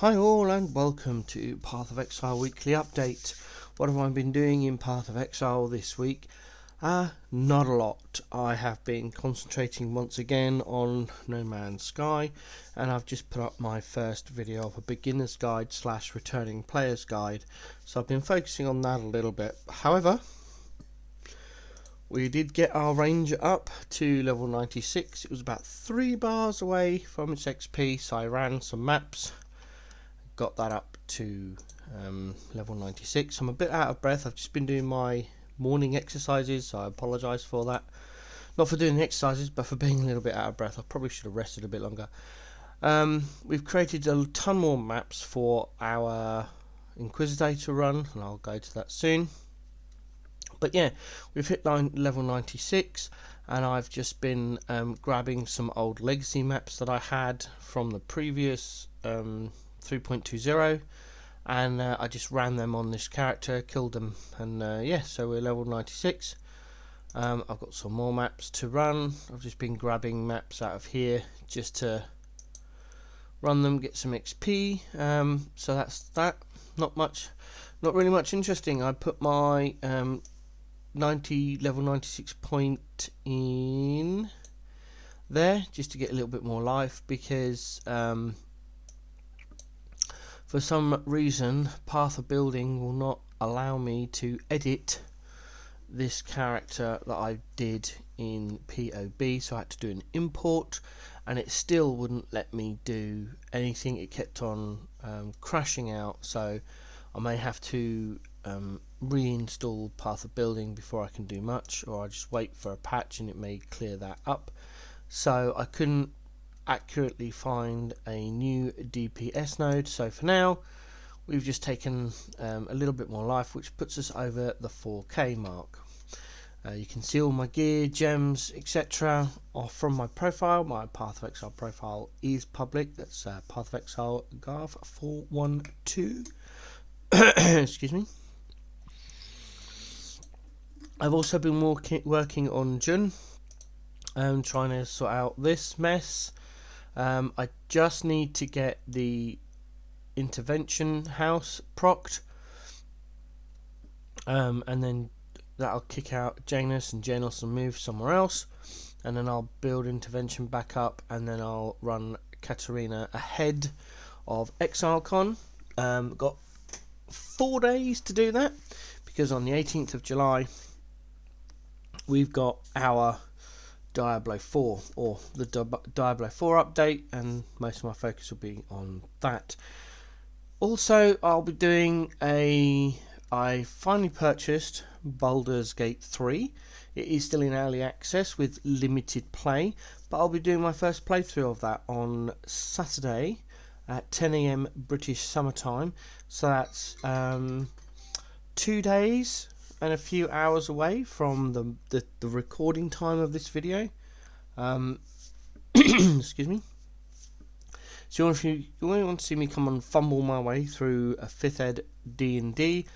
Hi all and welcome to Path of Exile Weekly Update. What have I been doing in Path of Exile this week? Not a lot. I have been concentrating once again on No Man's Sky, and I've just put up my first video of a beginner's guide / returning player's guide, so I've been focusing on that a little bit. However, we did get our ranger up to level 96. It was about 3 bars away from its XP, so I ran some maps, got that up to level 96. I'm a bit out of breath. I've just been doing my morning exercises, so I apologise for that. Not for doing the exercises, but for being a little bit out of breath. I probably should have rested a bit longer. We've created a ton more maps for our Inquisitor to run, and I'll go to that soon. But yeah, we've hit level 96, and I've just been grabbing some old legacy maps that I had from the previous 3.20, and I just ran them on this character, killed them, and yeah, so we're level 96. I've got some more maps to run. I've just been grabbing maps out of here just to run them, get some XP. So that's that. Not really much interesting. I put my level 96 point in there just to get a little bit more life, because for some reason Path of Building will not allow me to edit this character that I did in PoB, so I had to do an import, and it still wouldn't let me do anything. It kept on crashing out, so I may have to reinstall Path of Building before I can do much, or I just wait for a patch and it may clear that up. So I couldn't accurately find a new DPS node, so for now we've just taken a little bit more life, which puts us over the 4k mark. You can see all my gear, gems, etc. off from my profile. My Path of Exile profile is public. That's Path of Exile Garth 412. Excuse me. I've also been working on Jun, trying to sort out this mess. I just need to get the intervention house procced, and then that'll kick out Janus, and Janus will move somewhere else, and then I'll build intervention back up, and then I'll run Katarina ahead of ExileCon. Got 4 days to do that, because on the 18th of July we've got our Diablo 4, or the Diablo 4 update, and most of my focus will be on that. Also, I'll be doing I finally purchased Baldur's Gate 3. It is still in early access with limited play, but I'll be doing my first playthrough of that on Saturday at 10 AM British summertime. So that's 2 days and a few hours away from the recording time of this video. Excuse me. So if you want to see me come and fumble my way through a 5th ed D&D,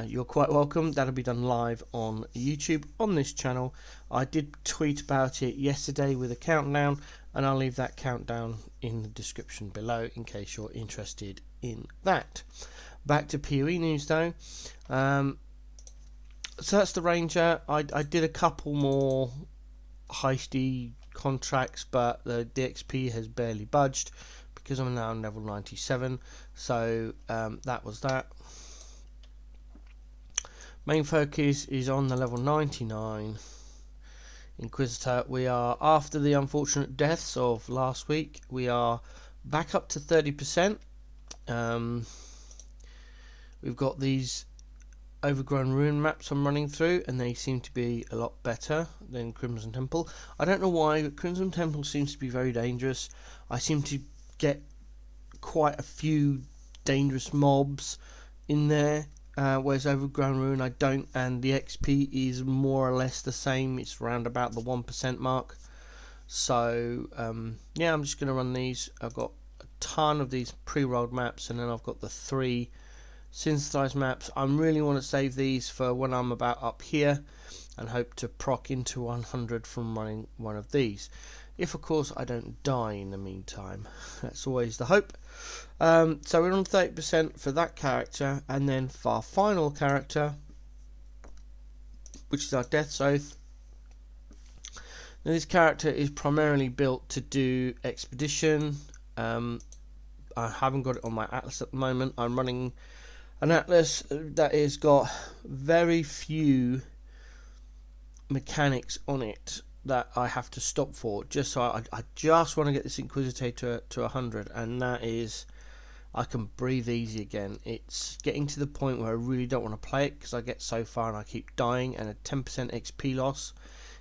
you're quite welcome. That'll be done live on YouTube on this channel. I did tweet about it yesterday with a countdown, and I'll leave that countdown in the description below in case you're interested in that. Back to PoE news though. So that's the Ranger. I did a couple more heisty contracts, but the XP has barely budged because I'm now on level 97. So that was that. Main focus is on the level 99 Inquisitor. We are, after the unfortunate deaths of last week, we are back up to 30%. We've got these overgrown ruin maps I'm running through, and they seem to be a lot better than Crimson Temple. I don't know why, but Crimson Temple seems to be very dangerous. I seem to get quite a few dangerous mobs in there, whereas overgrown ruin I don't, and the XP is more or less the same. It's around about the 1% mark. So yeah, I'm just going to run these. I've got a ton of these pre-rolled maps, and then I've got the 3 synthesized maps. I really want to save these for when I'm about up here, and hope to proc into 100 from running one of these. If of course I don't die in the meantime. That's always the hope. So we're on 30% for that character, and then for our final character, which is our Death's Oath. Now this character is primarily built to do expedition. I haven't got it on my atlas at the moment. I'm running an atlas that has got very few mechanics on it that I have to stop for, just so I just want to get this Inquisitor to 100, and that is, I can breathe easy again. It's getting to the point where I really don't want to play it because I get so far and I keep dying, and a 10% XP loss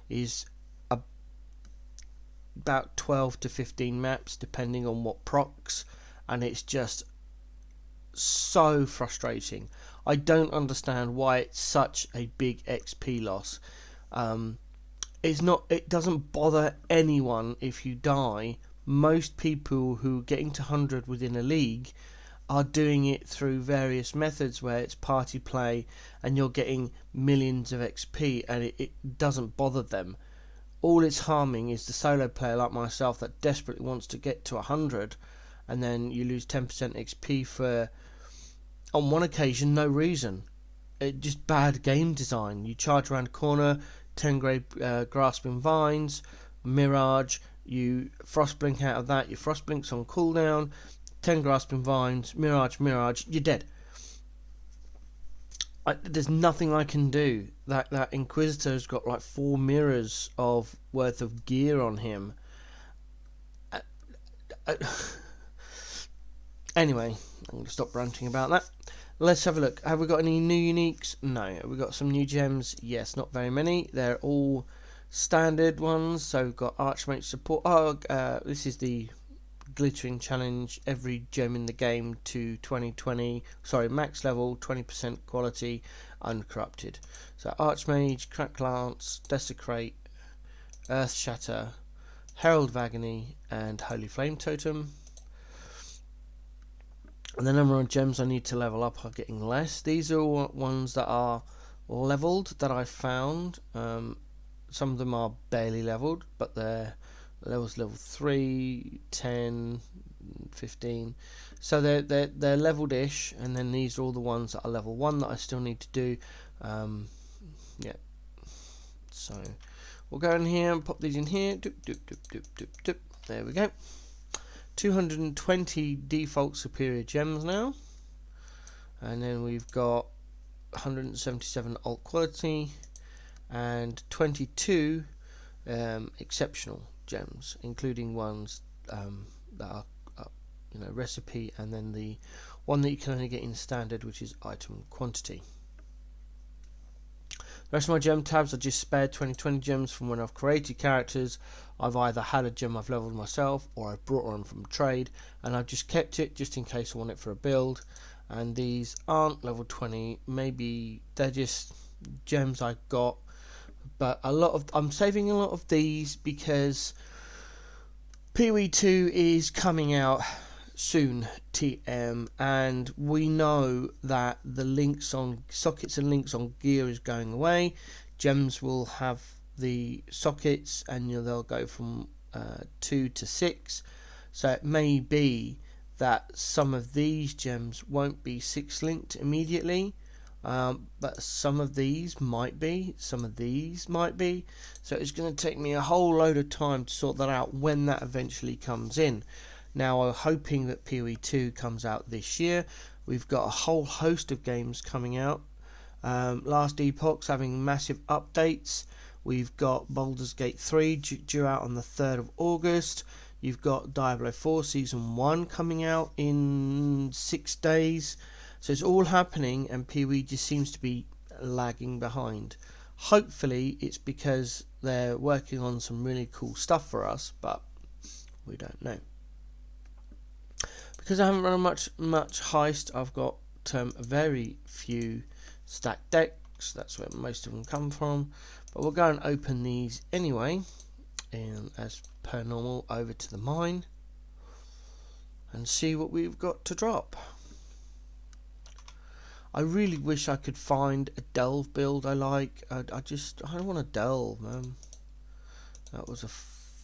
is about 12 to 15 maps depending on what procs, and it's just so frustrating. I don't understand why it's such a big XP loss. It doesn't bother anyone if you die. Most people who are getting to 100 within a league are doing it through various methods where it's party play and you're getting millions of XP, and it doesn't bother them. All it's harming is the solo player like myself that desperately wants to get to 100, and then you lose 10% XP for, on one occasion, no reason. Just bad game design. You charge around a corner, 10 grasping vines, mirage, you frostblink out of that, your frostblink's on cooldown, 10 grasping vines, mirage, you're dead. There's nothing I can do. That Inquisitor's got like 4 mirrors of worth of gear on him. Anyway, I'm going to stop ranting about that. Let's have a look. Have we got any new uniques? No. Have we got some new gems? Yes, not very many. They're all standard ones. So we've got Archmage support. This is the glittering challenge. Every gem in the game to 2020. Sorry, max level, 20% quality, uncorrupted. So Archmage, Crack Lance, Desecrate, Earth Shatter, Herald of Agony, and Holy Flame Totem. And the number of gems I need to level up are getting less. These are all ones that are leveled that I found. Some of them are barely leveled, but they're levels level 3, 10, 15. So they're leveled-ish, and then these are all the ones that are level 1 that I still need to do. Yeah. So we'll go in here and pop these in here. Doop, doop, doop, doop, doop, doop. There we go. 220 default superior gems now, and then we've got 177 alt quality and 22 exceptional gems, including ones that are recipe, and then the one that you can only get in standard, which is item quantity. The rest of my gem tabs are just spared 2020 gems from when I've created characters. I've either had a gem I've leveled myself, or I've brought one from trade, and I've just kept it just in case I want it for a build. And these aren't level 20, maybe they're just gems I got, but I'm saving a lot of these because PoE 2 is coming out soon, TM, and we know that the links on sockets and links on gear is going away. Gems will have the sockets, and they'll go from 2 to 6. So it may be that some of these gems won't be 6 linked immediately, but some of these might be, some of these might be. So it's going to take me a whole load of time to sort that out when that eventually comes in. Now, I'm hoping that PoE 2 comes out this year. We've got a whole host of games coming out. Last Epoch's having massive updates. We've got Baldur's Gate 3 due out on the 3rd of August. You've got Diablo 4 Season 1 coming out in 6 days. So it's all happening, and PoE just seems to be lagging behind. Hopefully it's because they're working on some really cool stuff for us, but we don't know. Because I haven't run much heist, I've got very few stacked decks. That's where most of them come from. But we'll go and open these anyway, and as per normal, over to the mine and see what we've got to drop. I really wish I could find a delve build I like. I don't want to delve, man. That was a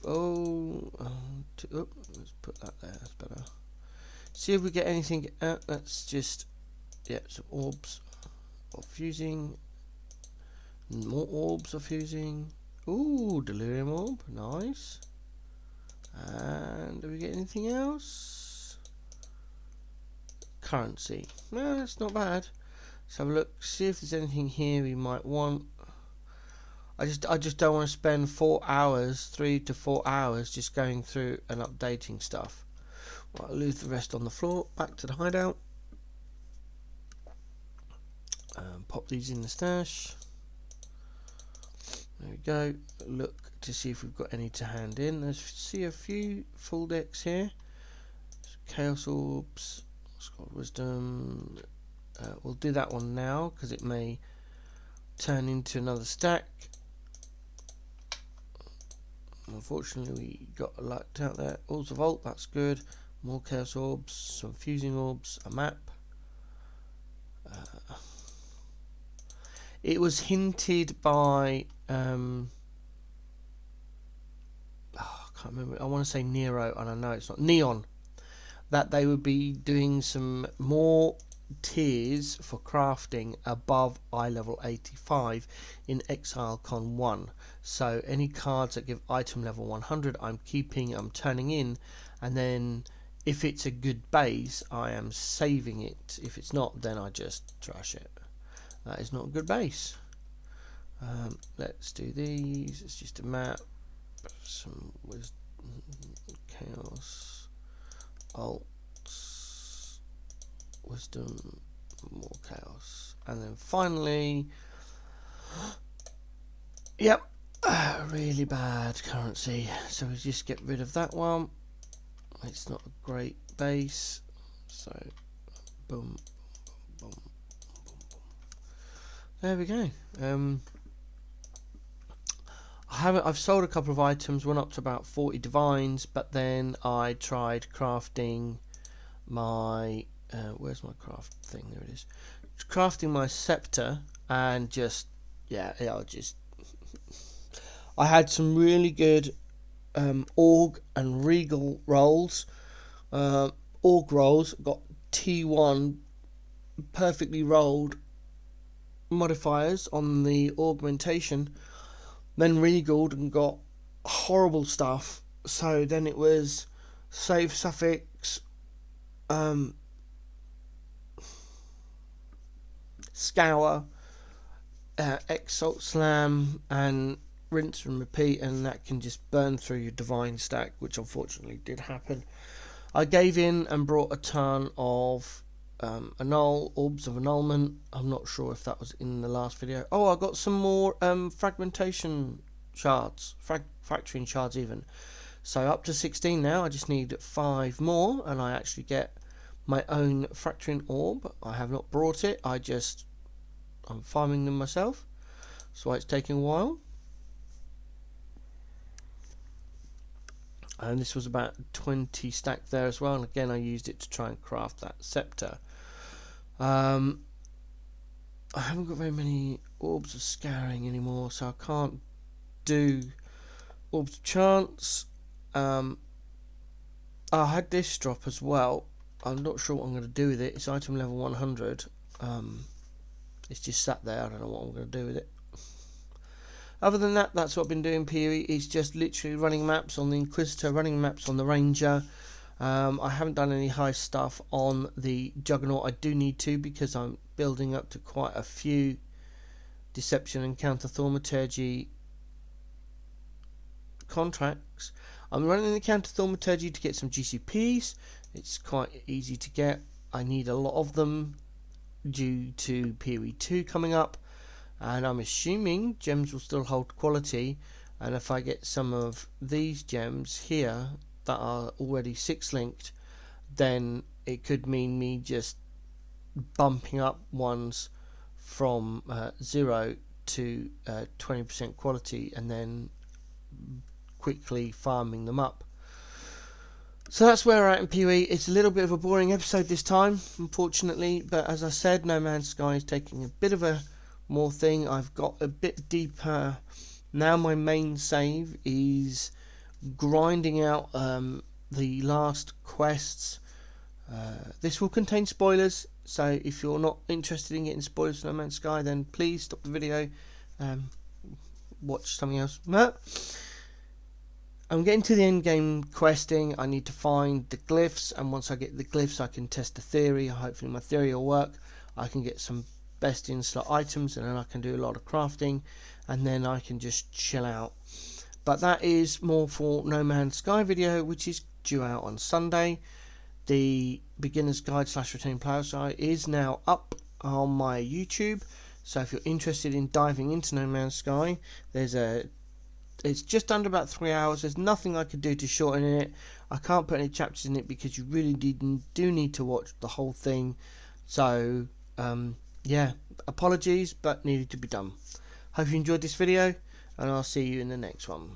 let's put that there. That's better. See if we get anything. Let's just some orbs of fusing. More orbs of fusing. Ooh, delirium orb, nice. And do we get anything else? Currency. No, that's not bad. Let's have a look. See if there's anything here we might want. I just don't want to spend 3 to 4 hours just going through and updating stuff. Right, I'll leave the rest on the floor. Back to the hideout. Pop these in the stash. There we go. Look to see if we've got any to hand in. Let's see a few full decks here. Chaos orbs, Scald Wisdom. We'll do that one now because it may turn into another stack. Unfortunately, we got lucked out there. Orbs of Volt, that's good. More Chaos Orbs, some Fusing Orbs, a map. It was hinted by I can't remember. I want to say Nero, and I know it's not Neon. That they would be doing some more tiers for crafting above eye level 85 in Exile Con 1. So any cards that give item level 100 I'm keeping, I'm turning in, and then if it's a good base I am saving it. If it's not, then I just trash it. That is not a good base. Let's do these. It's just a map, some wisdom, chaos, alts, wisdom, more chaos, and then finally, yep, really bad currency. So we just get rid of that one. It's not a great base. So boom, boom, boom, boom. There we go. I've sold a couple of items, went up to about 40 divines, but then I tried crafting my where's my craft thing? There it is. Crafting my scepter, and I had some really good Org and Regal rolls. Org rolls got T1 perfectly rolled modifiers on the augmentation, then Regaled and got horrible stuff. So then it was save suffix, scour, exalt slam, and rinse and repeat, and that can just burn through your divine stack, which unfortunately did happen. I gave in and brought a ton of orbs of annulment. I'm not sure if that was in the last video. Oh, I got some more fragmentation shards, fracturing shards even. So up to 16 now. I just need 5 more, and I actually get my own fracturing orb. I have not brought it. I'm farming them myself. So it's taking a while. And this was about 20 stack there as well, and again I used it to try and craft that scepter. I haven't got very many orbs of scouring anymore, so I can't do orbs of chance. I had this drop as well. I'm not sure what I'm going to do with it. It's item level 100. It's just sat there. I don't know what I'm going to do with it. Other than that, that's what I've been doing. PoE is just literally running maps on the Inquisitor, running maps on the Ranger. I haven't done any high stuff on the Juggernaut. I do need to, because I'm building up to quite a few Deception and Counter Thaumaturgy contracts. I'm running the Counter Thaumaturgy to get some GCPs. It's quite easy to get. I need a lot of them due to PoE 2 coming up, and I'm assuming gems will still hold quality, and if I get some of these gems here that are already 6 linked, then it could mean me just bumping up ones from 0 to 20% quality and then quickly farming them up. So that's where we're at in PoE. It's a little bit of a boring episode this time, unfortunately, but as I said, No Man's Sky is taking a bit of a more thing. I've got a bit deeper. Now my main save is grinding out the last quests. This will contain spoilers, so if you're not interested in getting spoilers for No Man's Sky, then please stop the video, watch something else. I'm getting to the end game questing. I need to find the glyphs, and once I get the glyphs I can test the theory. Hopefully my theory will work. I can get some best in slot items, and then I can do a lot of crafting, and then I can just chill out. But that is more for No Man's Sky video, which is due out on Sunday. The beginner's guide / returning player guide is now up on my YouTube, so if you're interested in diving into No Man's Sky, it's just under about 3 hours. There's nothing I could do to shorten it. I can't put any chapters in it because you really do need to watch the whole thing. So yeah, apologies, but needed to be done. Hope you enjoyed this video, and I'll see you in the next one.